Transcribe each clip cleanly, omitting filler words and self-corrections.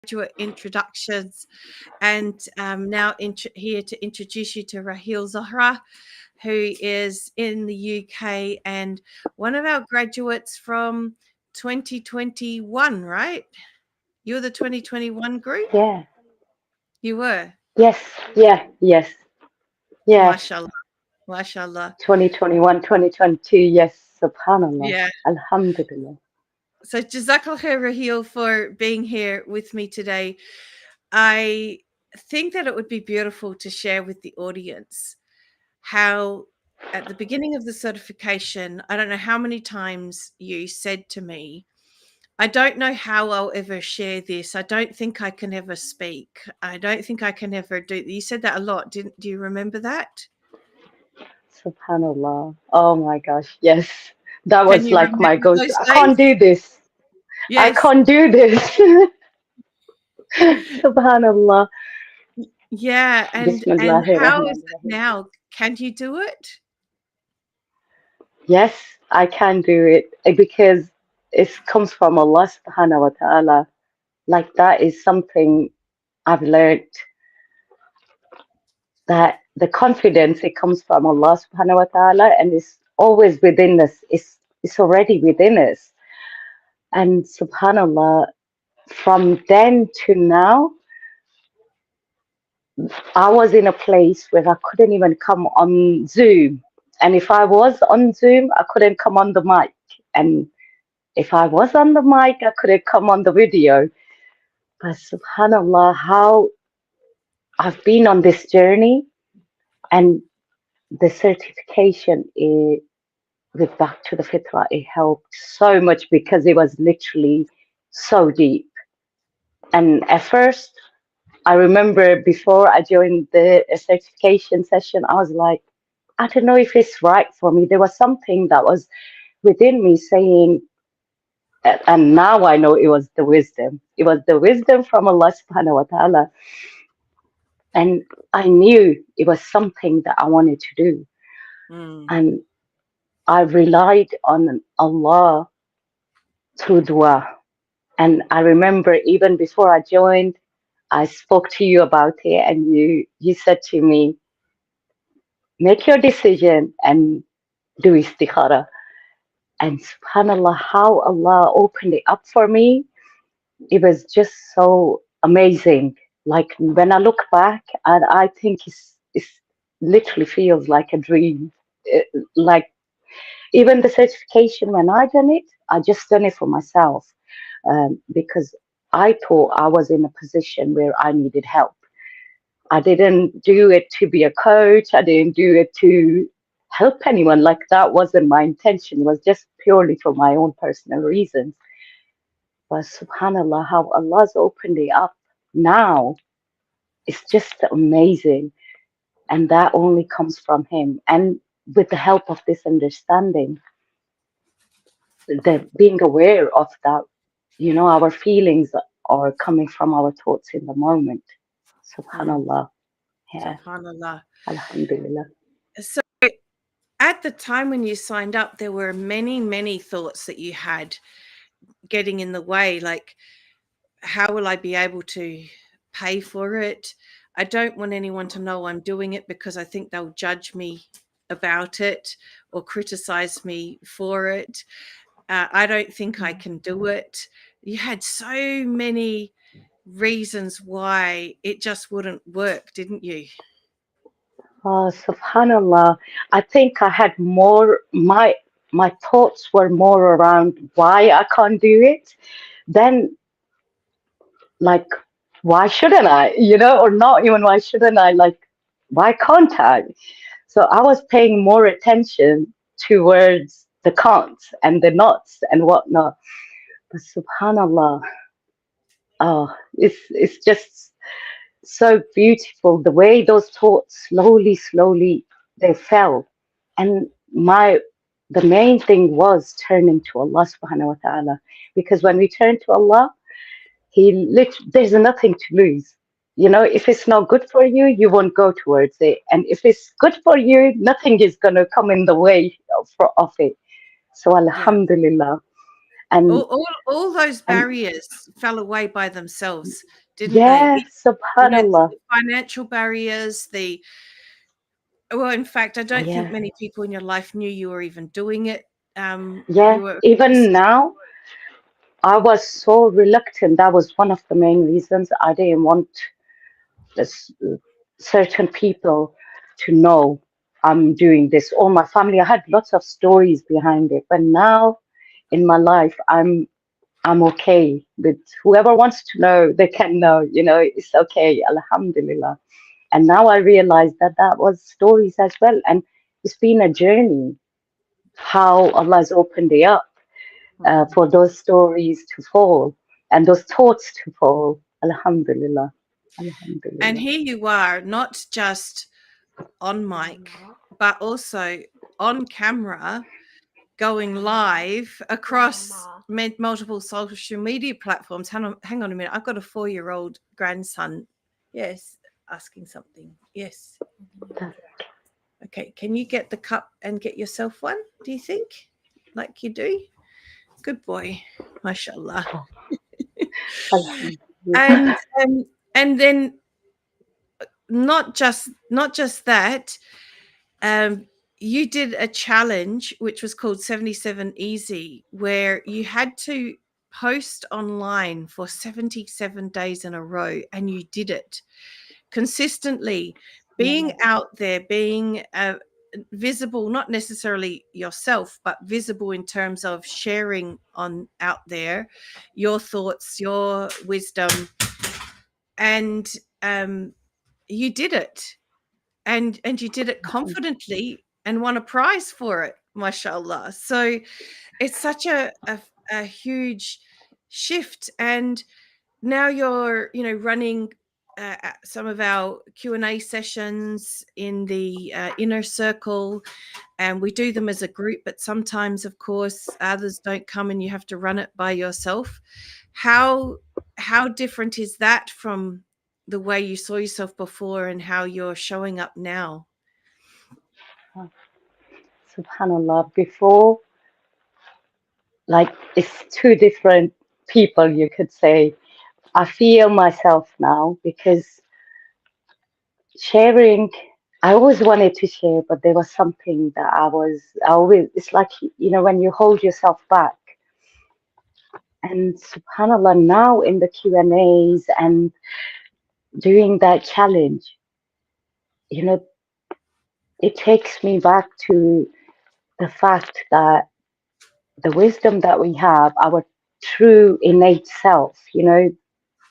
graduate introductions, and now here to introduce you to Raheal Zohrah, who is in the UK and one of our graduates from 2021, right? You're the 2021 group? Yeah. You were? Yes. Yeah. Yes. Yeah. Mashallah. Mashallah. 2021, 2022. Yes. Subhanallah. Yeah. Alhamdulillah. So Jazakallah khair, Raheal, for being here with me today. I think that it would be beautiful to share with the audience how at the beginning of the certification, I don't know how many times you said to me, I don't know how I'll ever share this. I don't think I can ever speak. I don't think I can ever do. You said that a lot. Do you remember that? Subhanallah. Oh my gosh. Yes. That Can was you like my remember go-to. those I days? can't do this. I Yes. can't do this. Subhanallah. Yeah. And how is it Bismillahirrahmanirrahim. now? Can you do it? Yes, I can do it because it comes from Allah subhanahu wa ta'ala. Like that is something I've learned, that the confidence, it comes from Allah subhanahu wa ta'ala, and it's always within us. It's already within us. And subhanallah, from then to now, I was in a place where I couldn't even come on Zoom. And if I was on Zoom, I couldn't come on the mic. And if I was on the mic, I couldn't come on the video. But subhanallah, how I've been on this journey, and the certification with Back to the Fitrah, it helped so much because it was literally so deep. And at first, I remember before I joined the certification session, I was like, I don't know if it's right for me. There was something that was within me saying, and now I know it was the wisdom. It was the wisdom from Allah subhanahu wa ta'ala. And I knew it was something that I wanted to do. Mm. And I relied on Allah through dua. And I remember even before I joined, I spoke to you about it, and you said to me, make your decision and do istikhara. And subhanallah, how Allah opened it up for me, it was just so amazing. Like when I look back, and I think it's literally feels like a dream. Like even the certification, when I done it, I just done it for myself, because I thought I was in a position where I needed help. I didn't do it to be a coach. I didn't do it to help anyone. Like that wasn't my intention. It was just purely for my own personal reasons. But subhanallah, how Allah's opened it up now, it's just amazing. And that only comes from Him. And with the help of this understanding, the being aware of that, our feelings are coming from our thoughts in the moment. Mm. Subhanallah. Yeah. Subhanallah. Alhamdulillah. So at the time when you signed up, there were many, many thoughts that you had getting in the way, like, how will I be able to pay for it? I don't want anyone to know I'm doing it because I think they'll judge me about it or criticize me for it. I don't think I can do it. You had so many reasons why it just wouldn't work, didn't you? Oh, subhanallah. I think I had more, my thoughts were more around why I can't do it than like why shouldn't I, or not even why shouldn't I, like why can't I? So I was paying more attention towards the can'ts and the nots and whatnot. But subhanallah, oh, it's just so beautiful the way those thoughts slowly they fell. And the main thing was turning to Allah subhanahu wa ta'ala, because when we turn to Allah, there's nothing to lose. If it's not good for you, you won't go towards it, and if it's good for you, nothing is going to come in the way of it. So Yeah. alhamdulillah. And all those and barriers fell away by themselves, didn't they? yeah, You know, subhanallah. the financial barriers, well, in fact, I don't think Yeah, many people in your life knew you were even doing it. yeah. You were Even now, I was so reluctant. That was one of the main reasons I didn't want this, certain people to know I'm doing this. Or my family, I had lots of stories behind it. But now in my life, I'm okay with whoever wants to know, they can know, it's okay, Alhamdulillah. And now I realize that that was stories as well. And it's been a journey, how Allah has opened it up for those stories to fall and those thoughts to fall. Alhamdulillah. and Alhamdulillah. here you are, not just on mic, but also on camera, going live across multiple social media platforms. Hang on a minute. I've got a 4-year-old grandson. Yes, asking something. Yes. Okay. Can you get the cup and get yourself one? Do you think? Like you do? Good boy. MashaAllah. Alhamdulillah. And and then not just that, um, you did a challenge which was called 77 Easy, where you had to post online for 77 days in a row, and you did it consistently, being out there, being visible, not necessarily yourself, but visible in terms of sharing on out there your thoughts, your wisdom, and you did it, and you did it confidently and won a prize for it, mashallah. So it's such a huge shift. And now you're running some of our Q&A sessions in the inner circle, and we do them as a group, but sometimes, of course, others don't come and you have to run it by yourself. How different is that from the way you saw yourself before and how you're showing up now? Subhanallah. Before, like, it's two different people, you could say. I feel myself now because sharing, I always wanted to share, but there was something that I always, it's like, when you hold yourself back. And subhanallah, now in the Q&As and doing that challenge, you know, it takes me back to the fact that the wisdom that we have, our true innate self,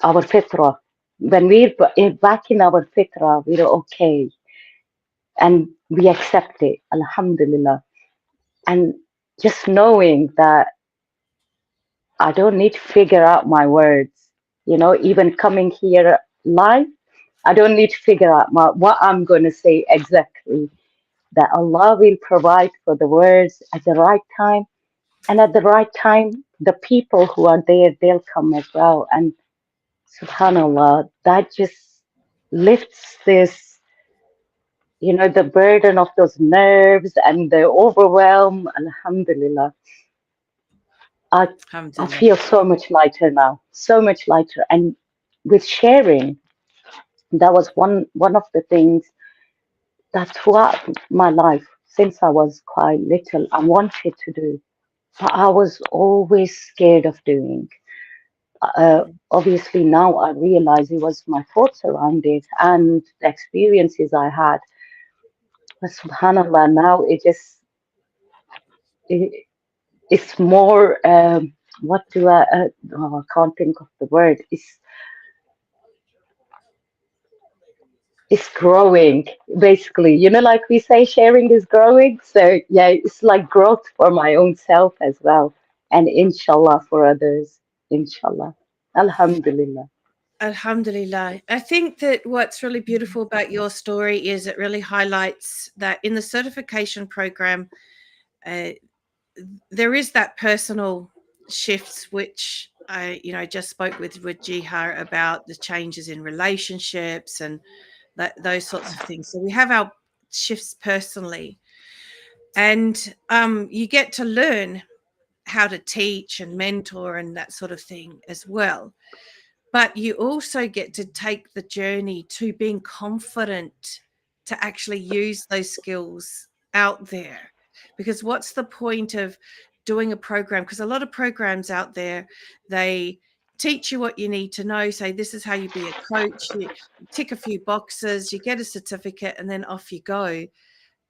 our fitrah, when we're back in our fitrah, we're okay and we accept it, alhamdulillah. And just knowing that I don't need to figure out my words, even coming here live, I don't need to figure out what I'm going to say exactly. That Allah will provide for the words at the right time. And at the right time, the people who are there, they'll come as well. And subhanallah, that just lifts this, the burden of those nerves and the overwhelm. Alhamdulillah. I Alhamdulillah. feel so much lighter now, so much lighter. And with sharing, that was one of the things that throughout my life, since I was quite little, I wanted to do, but I was always scared of doing. Obviously, now I realize it was my thoughts around it and the experiences I had. But subhanallah, now it, it's more. What do I can't think of the word. It's growing, basically. Like we say, sharing is growing. So yeah, it's like growth for my own self as well, and inshallah for others. Inshallah, alhamdulillah. Alhamdulillah. I think that what's really beautiful about your story is it really highlights that in the certification program, uh, there is that personal shifts, which I just spoke with Jihar about the changes in relationships and those sorts of things. So we have our shifts personally, and you get to learn how to teach and mentor and that sort of thing as well. But you also get to take the journey to being confident to actually use those skills out there. Because what's the point of doing a program? Because a lot of programs out there, they teach you what you need to know, say this is how you be a coach, you tick a few boxes, you get a certificate, and then off you go.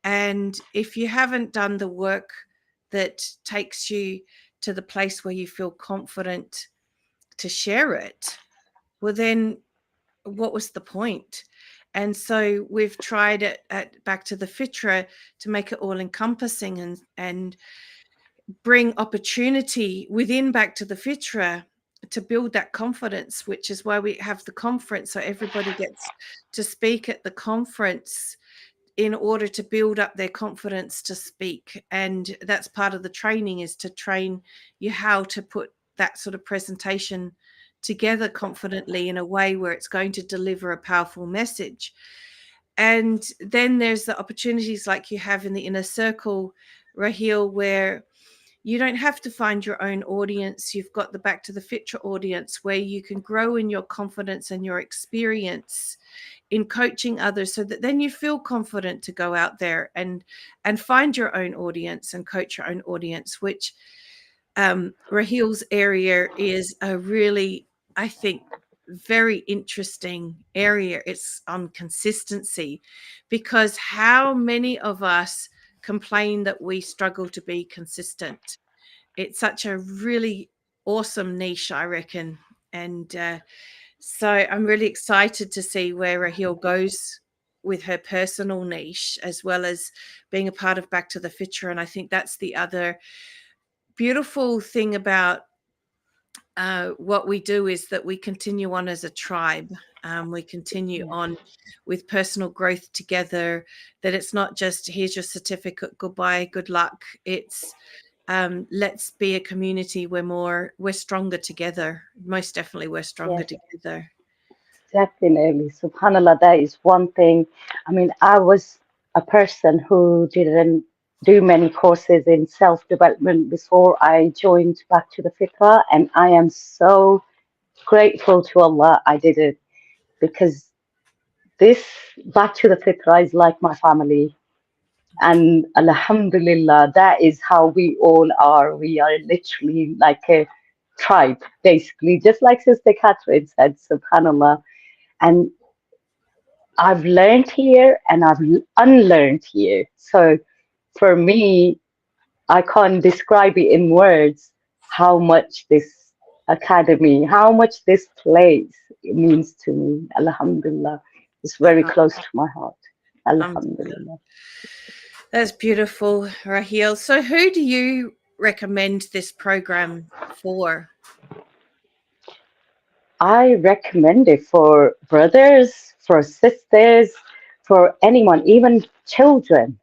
And if you haven't done the work that takes you to the place where you feel confident to share it, well, then what was the point? And so we've tried it at Back to the Fitra to make it all encompassing and bring opportunity within Back to the Fitra to build that confidence, which is why we have the conference. So everybody gets to speak at the conference in order to build up their confidence to speak. And that's part of the training, is to train you how to put that sort of presentation together confidently in a way where it's going to deliver a powerful message. And then there's the opportunities like you have in the inner circle, Raheal, where you don't have to find your own audience. You've got the Back to the Fitra audience where you can grow in your confidence and your experience in coaching others, so that then you feel confident to go out there and find your own audience and coach your own audience, which Raheal's area is a really, I think, very interesting area. It's on consistency, because how many of us complain that we struggle to be consistent? It's such a really awesome niche, I reckon. And so I'm really excited to see where Raheal goes with her personal niche, as well as being a part of Back to the Fitra. And I think that's the other beautiful thing about what we do, is that we continue on as a tribe. We continue on with personal growth together, that it's not just here's your certificate, goodbye, good luck. It's let's be a community. We're stronger together. Most definitely we're stronger together. Definitely. SubhanAllah, that is one thing. I mean, I was a person who didn't do many courses in self-development before I joined Back to the Fitrah, and I am so grateful to Allah I did it, because this Back to the Fitrah is like my family. And Alhamdulillah, that is how we all are. We are literally like a tribe, basically, just like Sister Catherine said, SubhanAllah. And I've learned here and I've unlearned here. So for me, I can't describe it in words how much this academy, how much this place means to me. Alhamdulillah. It's very close to my heart. Alhamdulillah. That's beautiful, Raheal. So who do you recommend this program for? I recommend it for brothers, for sisters, for anyone, even children.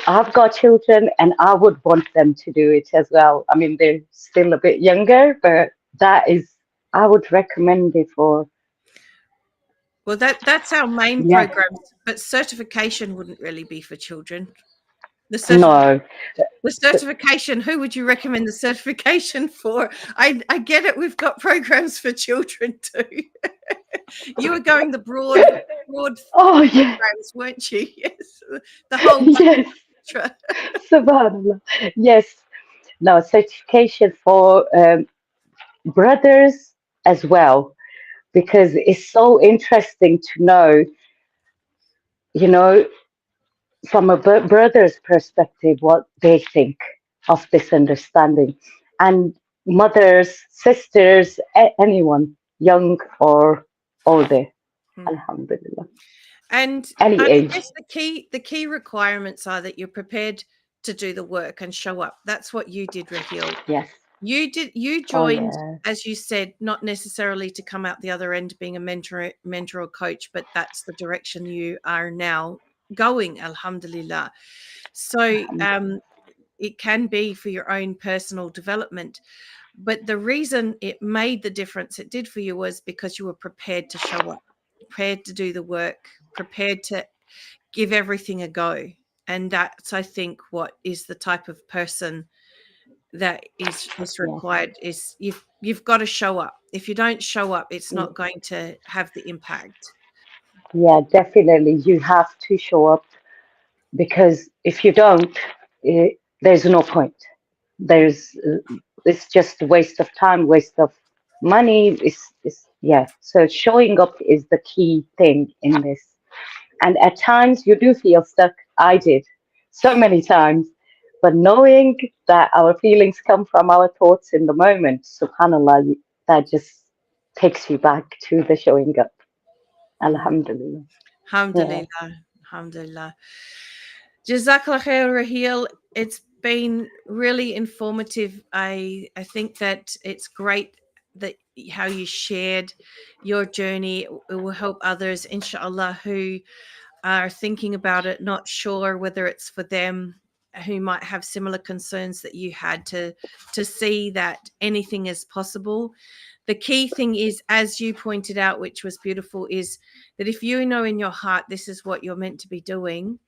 I've got children and I would want them to do it as well. I mean, they're still a bit younger, but I would recommend it for. Well, that's our main Yeah, program, but certification wouldn't really be for children. The no. certification, who would you recommend the certification for? I get it. We've got programs for children too. You were going the broad Oh, yeah. programs, weren't you? Yes, the whole Yes. Subhanallah. Yes. No, certification for brothers as well, because it's so interesting to know, you know, from a brother's perspective, what they think of this understanding. And mothers, sisters, anyone, young or older, alhamdulillah, And any I age. guess the key requirements are that you're prepared to do the work and show up. That's what you did, Raheal. Yes. You Oh, joined, yeah. as you said, not necessarily to come out the other end being a mentor or coach, but that's the direction you are now going, alhamdulillah. So it can be for your own personal development. But the reason it made the difference it did for you was because you were prepared to show up, prepared to do the work, prepared to give everything a go. And that's, I think, what is the type of person that is Yes. required. Is you've got to show up. If you don't show up, it's Mm. not going to have the impact. Yeah, definitely. You have to show up because if you don't, there's no point. There's it's just a waste of time, waste of money. It's yeah. So showing up is the key thing in this. And at times you do feel stuck. I did so many times. But knowing that our feelings come from our thoughts in the moment, subhanAllah, that just takes you back to the showing up. Mm. Alhamdulillah. Yeah. Alhamdulillah. Alhamdulillah. Jazakallah khair, Raheal. It's been really informative. I think that it's great that how you shared your journey. It will help others, inshallah, who are thinking about it, not sure whether it's for them, who might have similar concerns that you had, to see that anything is possible. The key thing is, as you pointed out, which was beautiful, is that if you know in your heart this is what you're meant to be doing,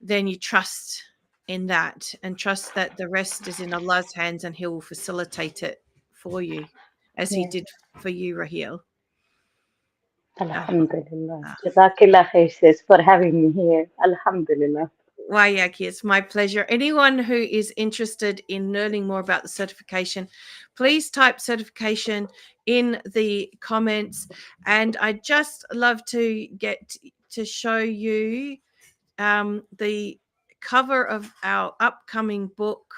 then you trust in that and trust that the rest is in Allah's hands and He will facilitate it for you, as He Yes. did for you, Raheal. Alhamdulillah. Jazakallah khair, sis, for having me here. Alhamdulillah. Wayaki, it's my pleasure. Anyone who is interested in learning more about the certification, please type certification in the comments. And I just love to get to show you the cover of our upcoming book,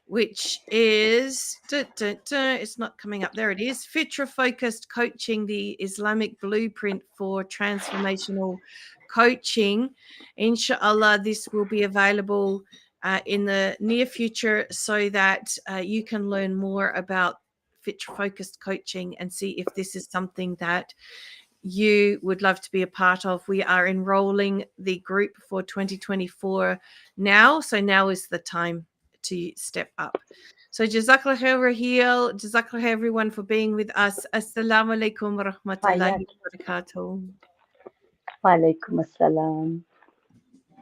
which is it's not coming up. There it is. Fitrah-Focused Coaching, the Islamic blueprint for transformational coaching. Inshallah, this will be available in the near future so that you can learn more about Fitrah-Focused coaching and see if this is something that you would love to be a part of. We are enrolling the group for 2024 now. So now is the time to step up. So Jazakallah khair, Raheal. Jazakallah khair, everyone, for being with us. Assalamu alaikum wa rahmatullahi Wa wa barakatuh. alaikum assalam.